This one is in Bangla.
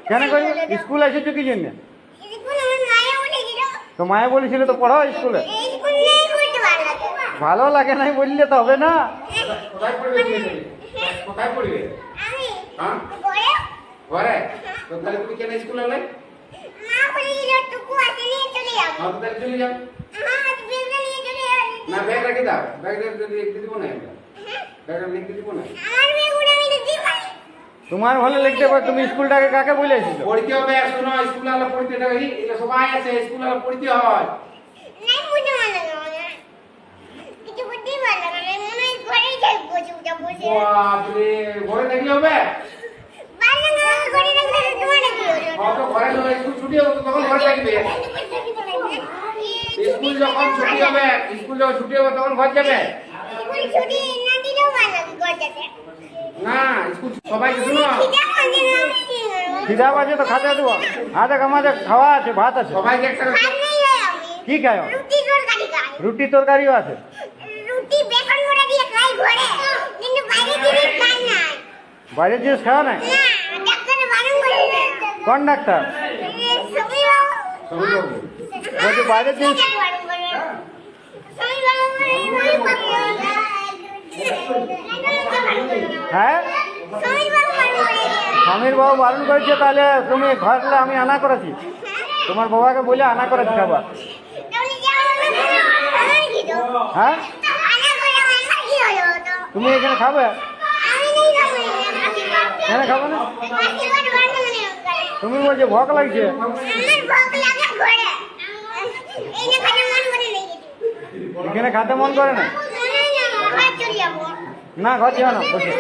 কেন করবে? স্কুল এসেছো কি জন্য? তো মায়ে বলেছিল তো পড়াও স্কুলে। ভালো লাগে নাই বললে তো হবে না। কোথায় পড়বে? কোথায় পড়বে? হ্যাঁ ঘরে। তো তাহলে তুমি কেন স্কুলে এলে? হ্যাঁ তাহলে চলে যাও। না ব্যাগ রেখে দাও, ব্যাগ রেখে দিব না, ব্যাগ রেখে দিব না। তোমার ভালো লিখতে পারো, তুমি স্কুলটাকে কাকে বলে এসেছো? পড়তে হবে, শোনো স্কুল আলো পড়তে হবে, এটা সবাই আছে স্কুল আলো পড়তে হয়। বাপরে ঘরে থাকলে হবে? তো ঘরে স্কুল ছুটি হবে তখন ঘরে থাকবে। স্কুল যখন ছুটি হবে, স্কুল যখন ছুটি হবে তখন ঘর যাবে না। স্কুল সবাইকে শোনো, খিদা বাজে তো খাতে দেবো। হাতে আমাদের খাওয়া আছে, ভাত আছে। সবাইকে একটা কি খায়? রুটি তরকারিও আছে। বাইরের জিনিস খাওয়া নাই? কোন ডাক্তার বলছে বাইরের জিনিস? হ্যাঁ স্বামীর বাবু বারণ করেছে, তাহলে তুমি ঘরে আমি আনা করেছি, তোমার বাবাকে বলে আনা করেছি খাবার। হ্যাঁ তুমি এখানে খাবে? এখানে খাবে না? তুমি বলছো ভোক লাগছে। এখানে খেতে মন করে না? না ঘর যাও না, বসে